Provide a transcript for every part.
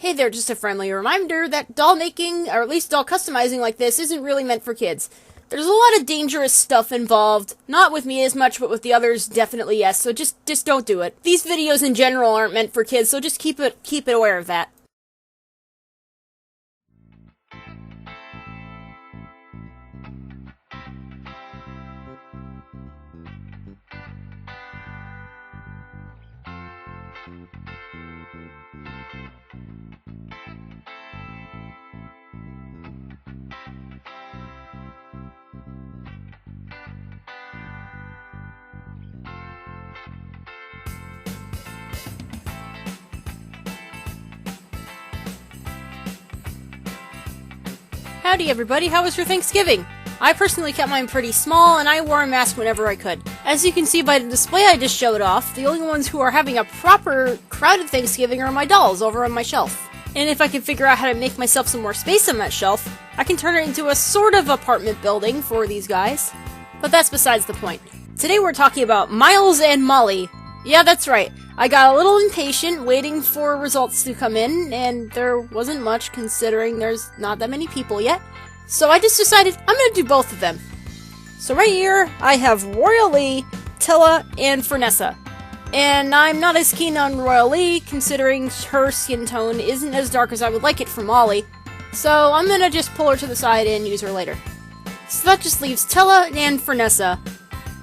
Hey there, just a friendly reminder that doll making, or at least doll customizing like this, isn't really meant for kids. There's a lot of dangerous stuff involved. Not with me as much, but with the others, definitely yes, so just don't do it. These videos in general aren't meant for kids, so just keep it aware of that. Howdy everybody, how was your Thanksgiving? I personally kept mine pretty small, and I wore a mask whenever I could. As you can see by the display I just showed off, the only ones who are having a proper, crowded Thanksgiving are my dolls over on my shelf. And if I can figure out how to make myself some more space on that shelf, I can turn it into a sort of apartment building for these guys. But that's besides the point. Today we're talking about Miles and Molly. Yeah, that's right. I got a little impatient waiting for results to come in, and there wasn't much considering there's not that many people yet. So I just decided I'm gonna do both of them. So right here, I have Royal Lee, Tella, and Fernessa. And I'm not as keen on Royal Lee, considering her skin tone isn't as dark as I would like it for Molly. So I'm gonna just pull her to the side and use her later. So that just leaves Tella and Fernessa.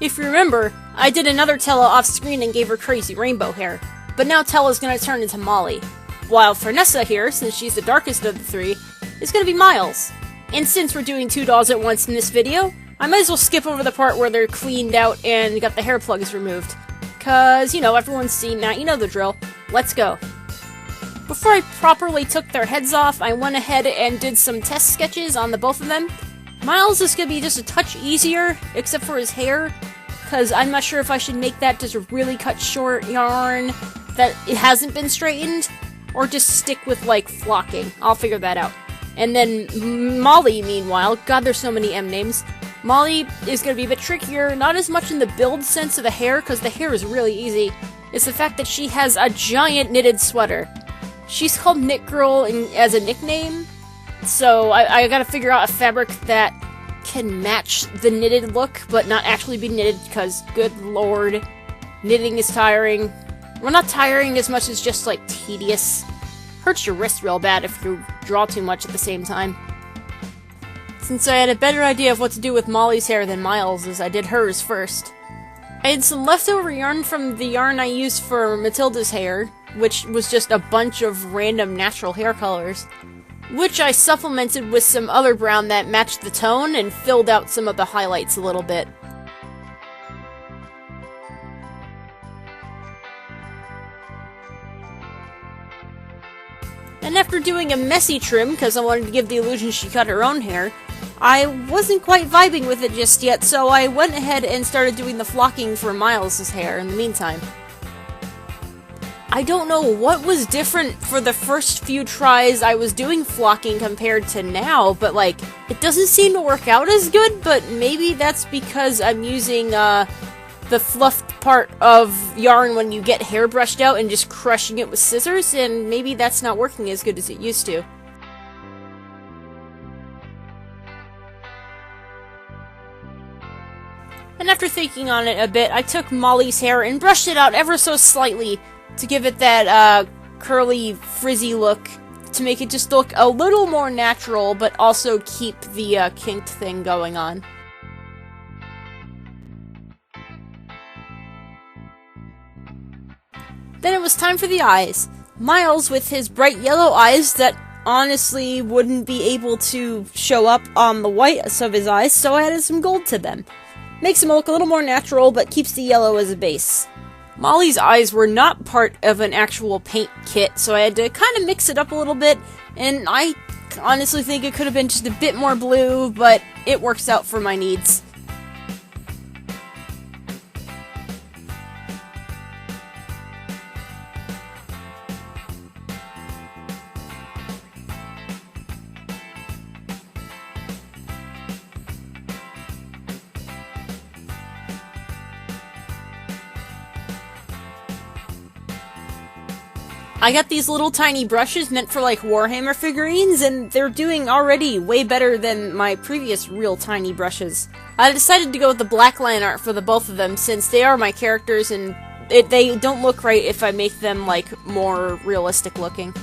If you remember, I did another Tella off screen and gave her crazy rainbow hair, but now Tella's gonna turn into Molly. While Fernessa here, since she's the darkest of the three, is gonna be Miles. And since we're doing two dolls at once in this video, I might as well skip over the part where they're cleaned out and got the hair plugs removed. Cause, you know, everyone's seen that, you know the drill. Let's go. Before I properly took their heads off, I went ahead and did some test sketches on the both of them. Miles is gonna be just a touch easier, except for his hair, because I'm not sure if I should make that just a really cut short yarn that it hasn't been straightened, or just stick with, like, flocking. I'll figure that out. And then Molly, meanwhile, God, there's so many M names. Molly is gonna be a bit trickier, not as much in the build sense of the hair, because the hair is really easy. It's the fact that she has a giant knitted sweater. She's called Knit Girl as a nickname, so I gotta figure out a fabric that can match the knitted look, but not actually be knitted, because, good lord, knitting is tiring. Well, not tiring as much as just, like, tedious. Hurts your wrist real bad if you draw too much at the same time. Since I had a better idea of what to do with Molly's hair than Miles's, I did hers first. I had some leftover yarn from the yarn I used for Matilda's hair, which was just a bunch of random natural hair colors, which I supplemented with some other brown that matched the tone and filled out some of the highlights a little bit. And after doing a messy trim, because I wanted to give the illusion she cut her own hair, I wasn't quite vibing with it just yet, so I went ahead and started doing the flocking for Miles' hair in the meantime. I don't know what was different for the first few tries I was doing flocking compared to now, but, like, it doesn't seem to work out as good, but maybe that's because I'm using, the fluffed part of yarn when you get hair brushed out and just crushing it with scissors, and maybe that's not working as good as it used to. And after thinking on it a bit, I took Molly's hair and brushed it out ever so slightly to give it that, curly, frizzy look, to make it just look a little more natural, but also keep the, kinked thing going on. Then it was time for the eyes. Miles, with his bright yellow eyes that honestly wouldn't be able to show up on the whites of his eyes, so I added some gold to them. Makes him look a little more natural, but keeps the yellow as a base. Molly's eyes were not part of an actual paint kit, so I had to kind of mix it up a little bit, and I honestly think it could have been just a bit more blue, but it works out for my needs. I got these little tiny brushes meant for like Warhammer figurines, and they're doing already way better than my previous real tiny brushes. I decided to go with the black line art for the both of them since they are my characters and they don't look right if I make them like more realistic looking.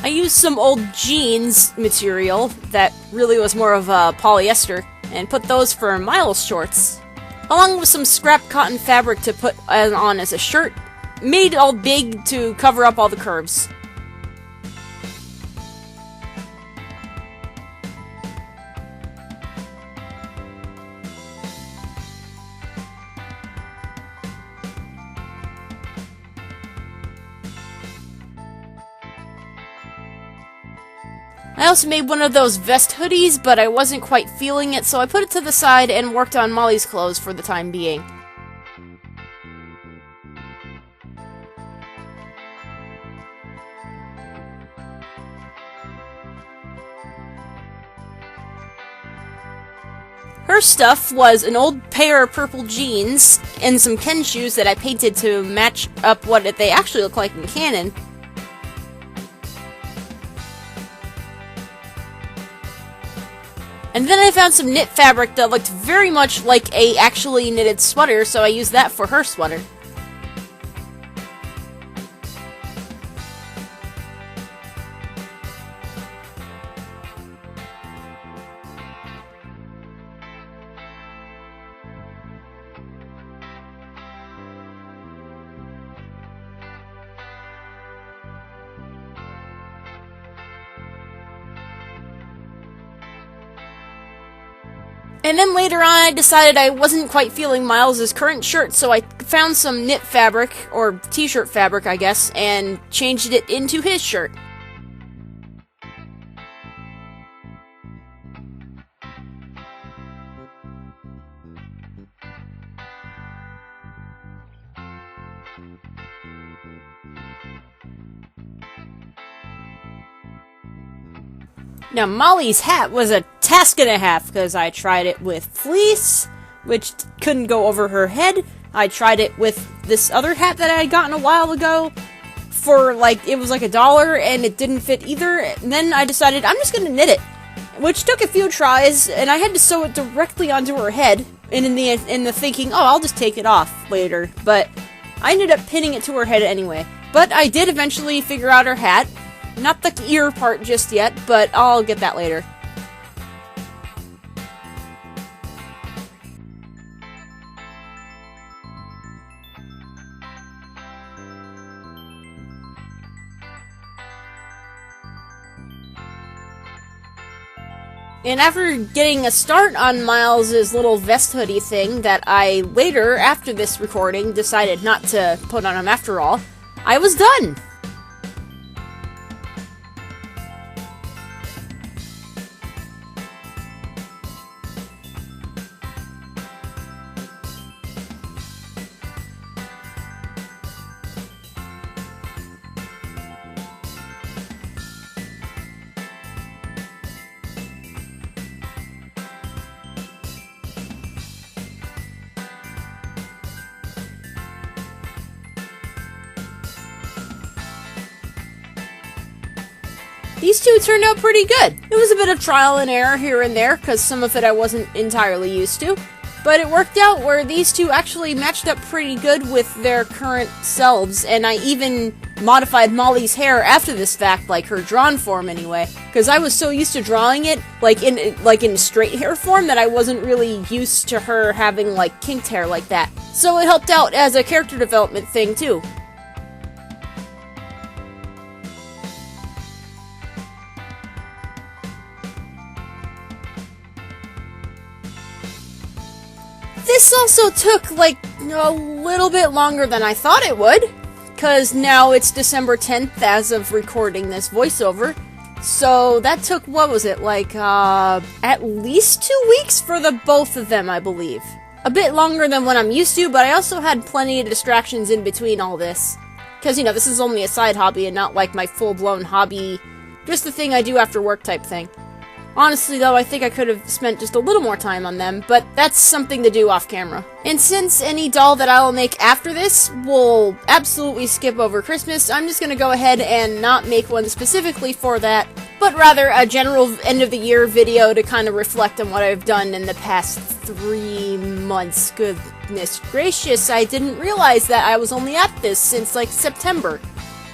I used some old jeans material that really was more of a polyester and put those for Miles shorts, along with some scrap cotton fabric to put on as a shirt, made all big to cover up all the curves. I also made one of those vest hoodies, but I wasn't quite feeling it, so I put it to the side and worked on Molly's clothes for the time being. Her stuff was an old pair of purple jeans and some Ken shoes that I painted to match up what they actually look like in canon. And then I found some knit fabric that looked very much like a actually knitted sweater, so I used that for her sweater. And then later on, I decided I wasn't quite feeling Miles' current shirt, so I found some knit fabric, or t-shirt fabric, I guess, and changed it into his shirt. Now, Molly's hat was a task and a half, because I tried it with fleece, which couldn't go over her head. I tried it with this other hat that I had gotten a while ago for, it was like $1, and it didn't fit either. And then I decided I'm just going to knit it, which took a few tries, and I had to sew it directly onto her head, and in the thinking, oh, I'll just take it off later. But I ended up pinning it to her head anyway. But I did eventually figure out her hat. Not the ear part just yet, but I'll get that later. And after getting a start on Miles' little vest hoodie thing that I later, after this recording, decided not to put on him after all, I was done! These two turned out pretty good. It was a bit of trial and error here and there, because some of it I wasn't entirely used to. But it worked out where these two actually matched up pretty good with their current selves, and I even modified Molly's hair after this fact, like her drawn form anyway, because I was so used to drawing it like in straight hair form that I wasn't really used to her having like kinked hair like that. So it helped out as a character development thing too. This also took, like, a little bit longer than I thought it would, because now it's December 10th as of recording this voiceover, so that took, what was it, like, at least 2 weeks for the both of them, I believe. A bit longer than what I'm used to, but I also had plenty of distractions in between all this, because, you know, this is only a side hobby and not, like, my full-blown hobby, just the thing I do after work type thing. Honestly, though, I think I could have spent just a little more time on them, but that's something to do off camera. And since any doll that I will make after this will absolutely skip over Christmas, I'm just gonna go ahead and not make one specifically for that, but rather a general end-of-the-year video to kind of reflect on what I've done in the past 3 months. Goodness gracious, I didn't realize that I was only at this since, like, September.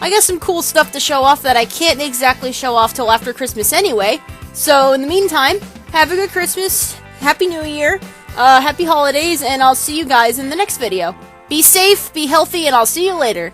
I got some cool stuff to show off that I can't exactly show off till after Christmas anyway. So, in the meantime, have a good Christmas, Happy New Year, Happy Holidays, and I'll see you guys in the next video. Be safe, be healthy, and I'll see you later.